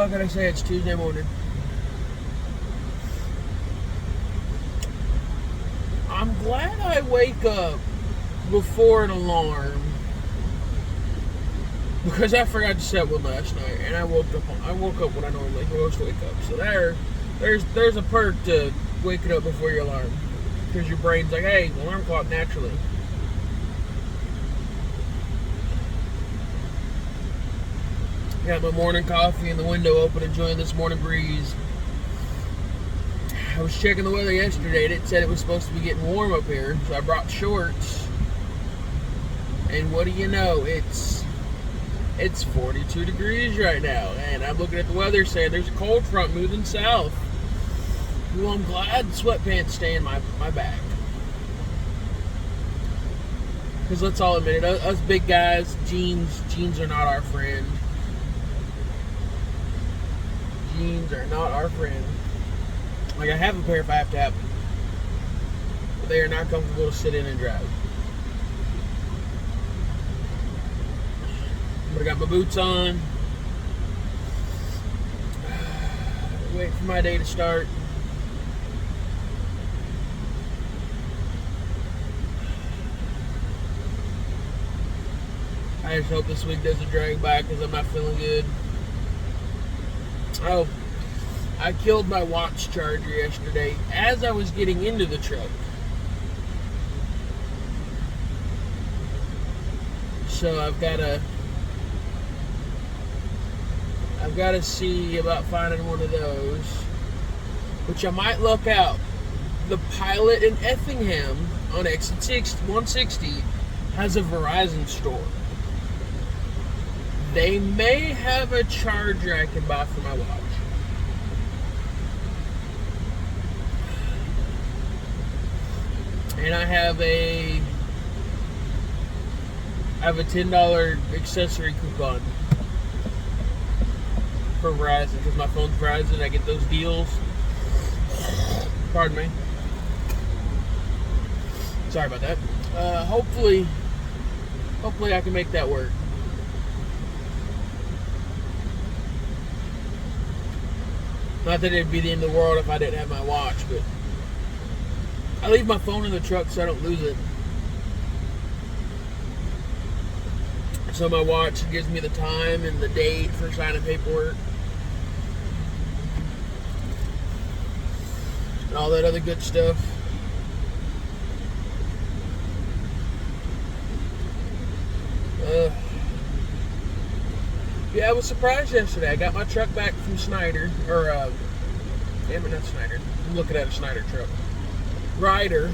How can I say it's Tuesday morning? I'm glad I wake up before an alarm because I forgot to set one last night, and I woke up when I normally supposed to wake up. So there's a perk to waking up before your alarm because your brain's like, hey, alarm clock naturally. Got my morning coffee in the window open, enjoying this morning breeze. I was checking the weather yesterday, and it said it was supposed to be getting warm up here, so I brought shorts. And what do you know? It's 42 degrees right now, and I'm looking at the weather saying there's a cold front moving south. Well, I'm glad sweatpants stay in my bag. Because let's all admit it, us big guys, jeans are not our friend. Jeans are not our friend. Like, I have a pair if I have to have them, but they are not comfortable to sit in and drive. But I got my boots on. Wait for my day to start. I just hope this week doesn't drag by because I'm not feeling good. Oh, I killed my watch charger yesterday as I was getting into the truck. So I've got to see about finding one of those, which I might look out. The Pilot in Effingham on exit 160 has a Verizon store. They may have a charger I can buy for my watch. And I have a $10 accessory coupon for Verizon because my phone's Verizon. I get those deals. Pardon me. Sorry about that. Hopefully I can make that work. Not that it'd be the end of the world if I didn't have my watch, but I leave my phone in the truck so I don't lose it. So my watch gives me the time and the date for signing paperwork. And all that other good stuff. Yeah, I was surprised yesterday. I got my truck back from Snyder, not Snyder. I'm looking at a Snyder truck. Ryder,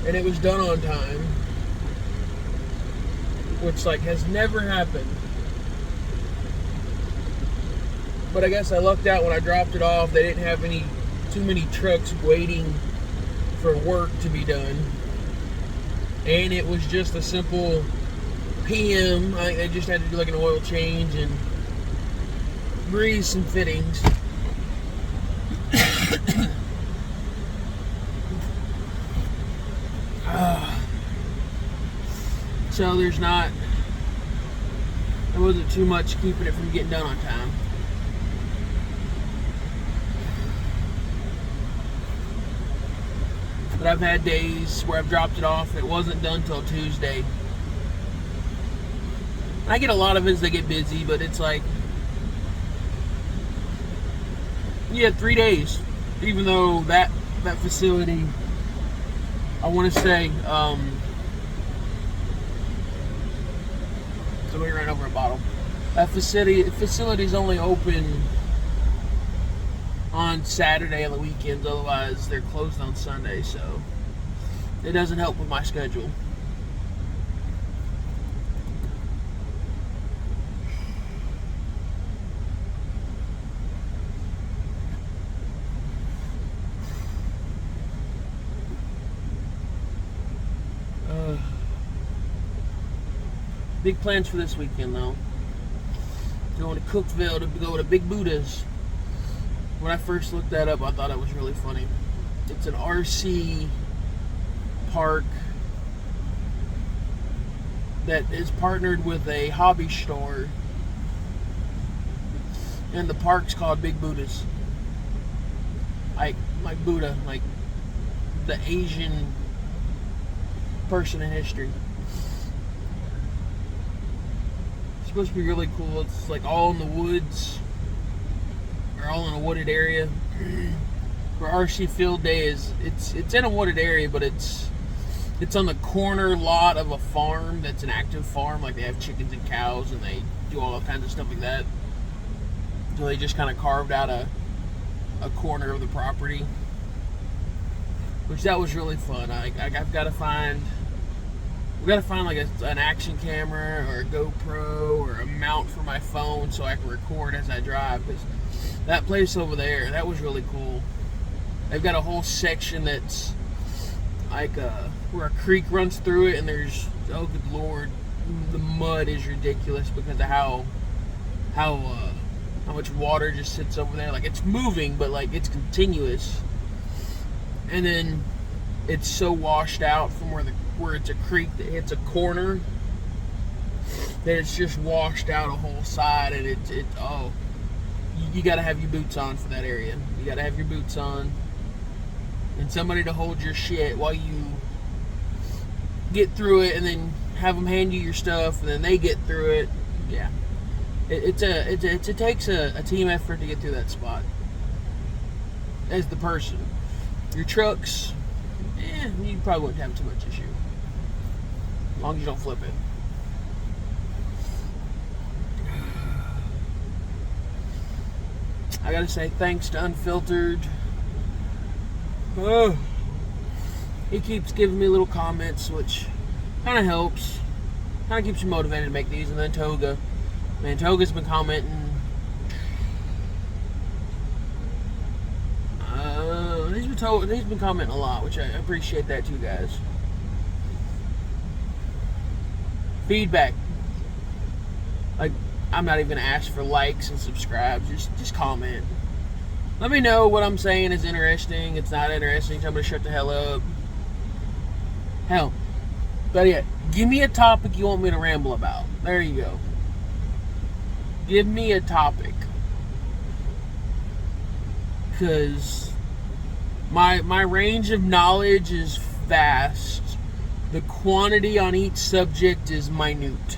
and it was done on time, which has never happened. But I guess I lucked out when I dropped it off. They didn't have too many trucks waiting for work to be done, and it was just a simple PM. I think they just had to do an oil change and grease some fittings. So there wasn't too much keeping it from getting done on time. But I've had days where I've dropped it off, it wasn't done till Tuesday. I get a lot of it as they get busy, but it's you had 3 days, even though that facility, I want to say, somebody ran over a bottle. That facility's only open on Saturday and the weekends, otherwise they're closed on Sunday, so it doesn't help with my schedule. Big plans for this weekend, though. Going to Cookeville to go to Big Buddha's. When I first looked that up, I thought it was really funny. It's an RC park that is partnered with a hobby store And the park's called Big Buddha's. Like Buddha, like the Asian person in history. It's supposed to be really cool. It's like all in the woods, or all in a wooded area. Where RC Field Day is, it's in a wooded area, but it's on the corner lot of a farm that's an active farm. Like they have chickens and cows, and they do all kinds of stuff like that. So they just kind of carved out a corner of the property, which that was really fun. I've got to find. We got to find like an action camera or a GoPro or a mount for my phone so I can record as I drive. Because that place over there, that was really cool. They've got a whole section that's like where a creek runs through it, and there's, oh good lord, the mud is ridiculous because of how much water just sits over there. Like it's moving, but like it's continuous. And then it's so washed out from where it's a creek that hits a corner that it's just washed out a whole side, and you got to have your boots on for that area. You got to have your boots on and somebody to hold your shit while you get through it, and then have them hand you your stuff, and then they get through it. Yeah, it takes a team effort to get through that spot. As the person, your trucks, you probably wouldn't have too much issue, as long as you don't flip it. I gotta say thanks to Unfiltered. Oh, he keeps giving me little comments, which kind of helps. Kind of keeps you motivated to make these. And then Toga. Man, Toga's been commenting. He's been commenting a lot, which I appreciate that too, guys. Feedback. Like, I'm not even gonna ask for likes and subscribes. Just comment. Let me know what I'm saying is interesting. It's not interesting. Tell me to shut the hell up. Hell, better yet, give me a topic you want me to ramble about. There you go. Give me a topic. Because my range of knowledge is vast. The quantity on each subject is minute.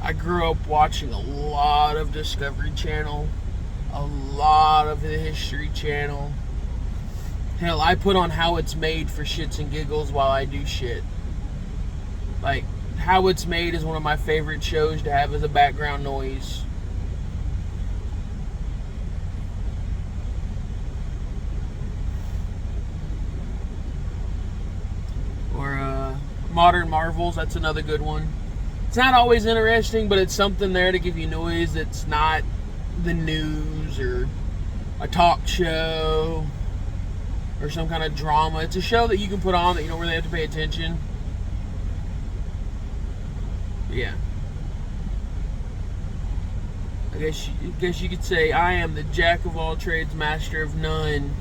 I grew up watching a lot of Discovery Channel, a lot of the History Channel. Hell, I put on How It's Made for shits and giggles while I do shit. Like, How It's Made is one of my favorite shows to have as a background noise. Or Modern Marvels, that's another good one. It's not always interesting, but it's something there to give you noise that's not the news or a talk show or some kind of drama. It's a show that you can put on that you don't really have to pay attention. Yeah. I guess you could say I am the jack of all trades, master of none,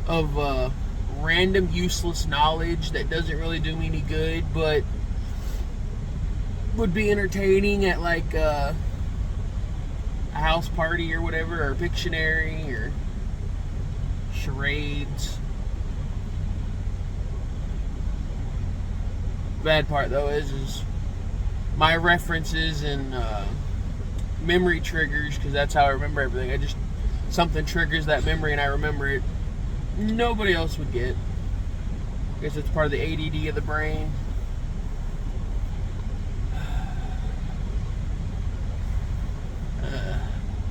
of random useless knowledge that doesn't really do me any good, but would be entertaining at like a house party or whatever, or Pictionary or charades. Bad part though is my references and memory triggers, because that's how I remember everything. Something triggers that memory and I remember it. Nobody else would get. I guess it's part of the ADD of the brain.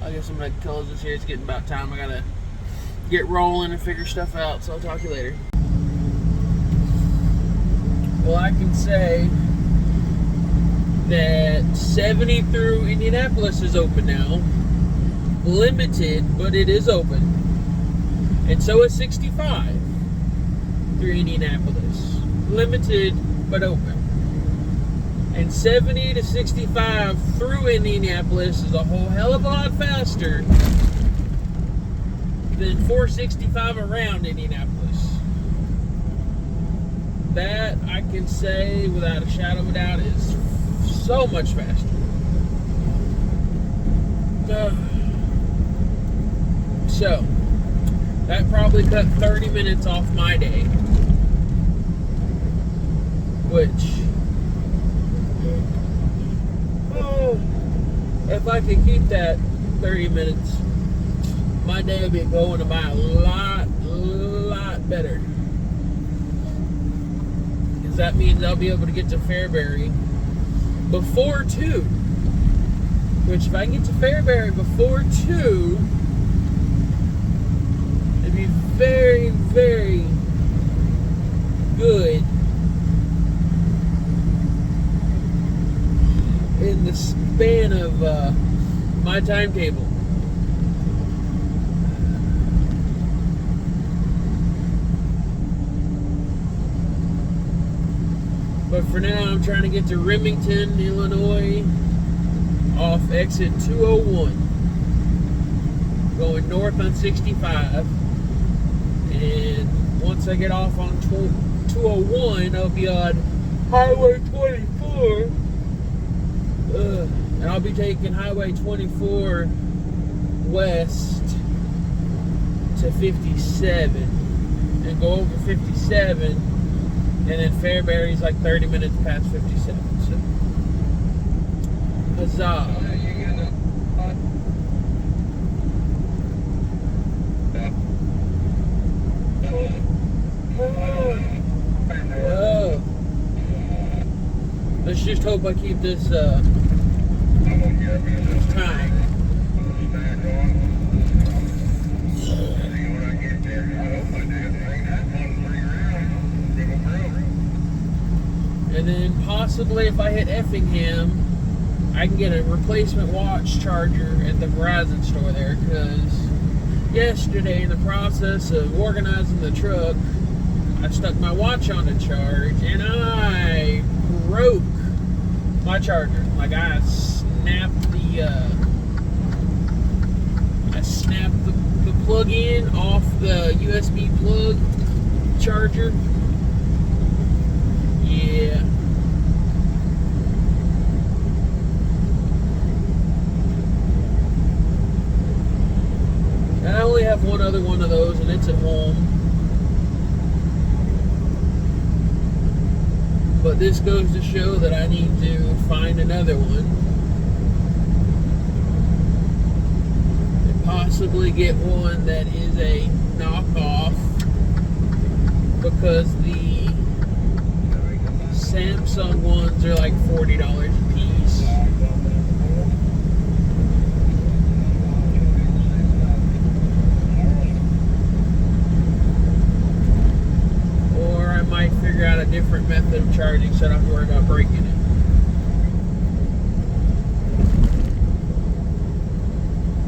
I guess I'm going to close this here. It's getting about time. I got to get rolling and figure stuff out, so I'll talk to you later. Well, I can say that 70 through Indianapolis is open now. Limited, but it is open. And so is 65 through Indianapolis. Limited, but open. And 70 to 65 through Indianapolis is a whole hell of a lot faster than 465 around Indianapolis. That I can say without a shadow of a doubt is so much faster. So, that probably cut 30 minutes off my day. Which, if I could keep that 30 minutes, my day would be going by a lot better. Because that means I'll be able to get to Fairbury before 2. Which, if I can get to Fairbury before 2, it'd be very, very good in the span of my timetable. But for now, I'm trying to get to Remington, Illinois, off exit 201, going north on 65. And once I get off on 201, I'll be on Highway 24. And I'll be taking Highway 24 west to 57 and go over 57, and then Fairbury's like 30 minutes past 57. So, huzzah! Whoa. Let's just hope I keep this time. And then possibly if I hit Effingham, I can get a replacement watch charger at the Verizon store there, because yesterday in the process of organizing the truck, I stuck my watch on the charge and I broke my charger. Like I snapped the plug-in off the USB plug charger. Yeah. And I only have one other one of those, and it's at home. But this goes to show that I need to find another one. And possibly get one that is a knockoff, because the Samsung ones are like $40 a piece. Or I might figure out a different method of charging so I don't have to worry about breaking it.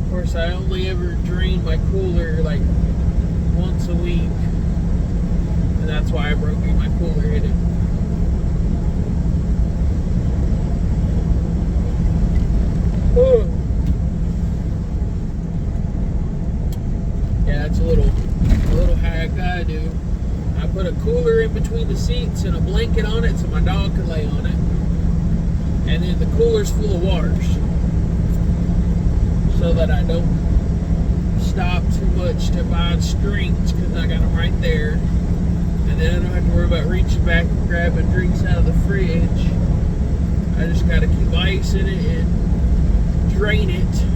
Of course, I only ever drain my cooler like once a week, and that's why I broke it. My cooler hit it. Yeah, that's a little hack I do. I put a cooler in between the seats and a blanket on it so my dog could lay on it. And then the cooler's full of waters, so that I don't stop too much to buy strings, because I got them right there. And then I don't have to worry about reaching back and grabbing drinks out of the fridge. I just got to keep ice in it and drain it.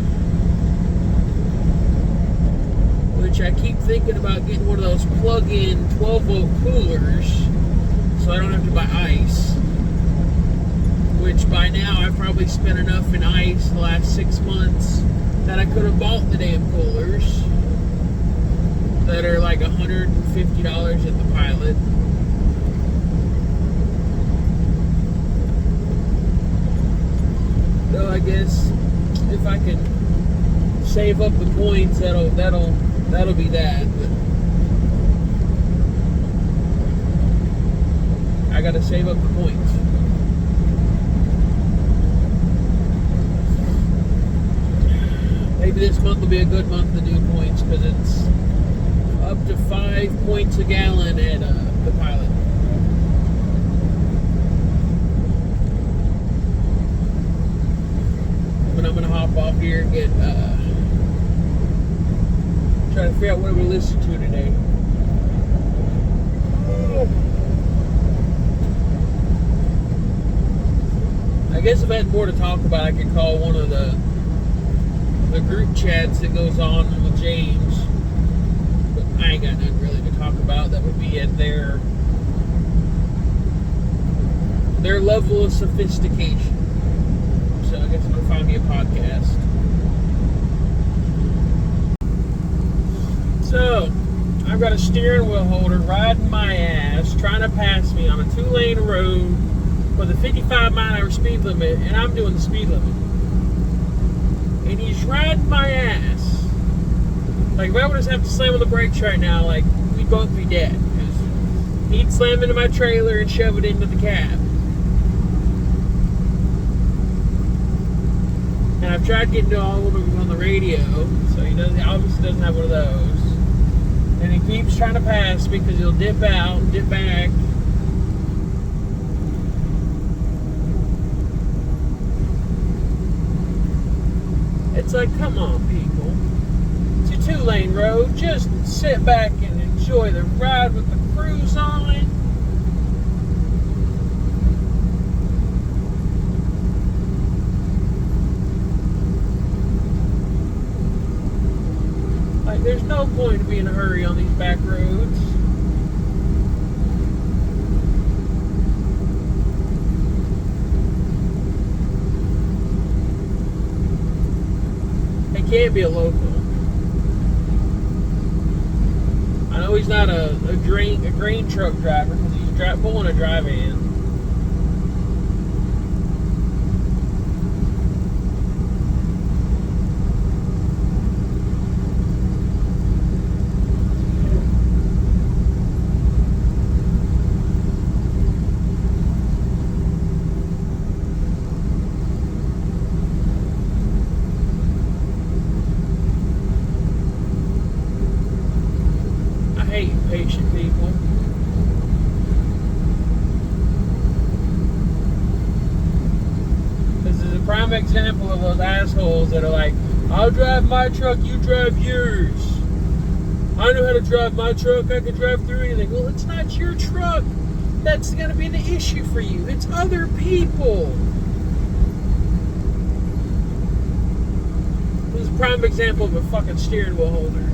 Which I keep thinking about getting one of those plug-in 12-volt coolers so I don't have to buy ice. Which by now I've probably spent enough in ice the last 6 months that I could have bought the damn coolers that are like $150 at the Pilot. So I guess if I can save up the points, that'll be that. But I gotta save up the points. Maybe this month will be a good month to do points, because it's up to 5 points a gallon at the Pilot. But I'm gonna hop off, here and get try to figure out what I'm gonna listen to today. I guess if I had more to talk about, I could call one of the group chats that goes on with James. But I ain't got nothing really to talk about. That would be at their level of sophistication. So I guess I'm gonna find me a podcast. So I've got a steering wheel holder riding my ass, trying to pass me on a 2-lane road with a 55-mile-an-hour speed limit, and I'm doing the speed limit. And he's riding my ass. Like, if I would just have to slam on the brakes right now, like, we'd both be dead. Because he'd slam into my trailer and shove it into the cab. And I've tried getting to all of them on the radio, so he obviously doesn't have one of those. And he keeps trying to pass me because he'll dip out and dip back. It's like, come on, people. It's a 2-lane road. Just sit back and enjoy the ride with the cruise on it. Like, there's no point to be in a hurry on these back roads. He can't be a local. I know he's not a grain truck driver because he's pulling a dry van. Patient people. This is a prime example of those assholes that are like, I'll drive my truck, you drive yours. I know how to drive my truck, I can drive through anything. Well, it's not your truck. That's going to be the issue for you. It's other people. This is a prime example of a fucking steering wheel holder.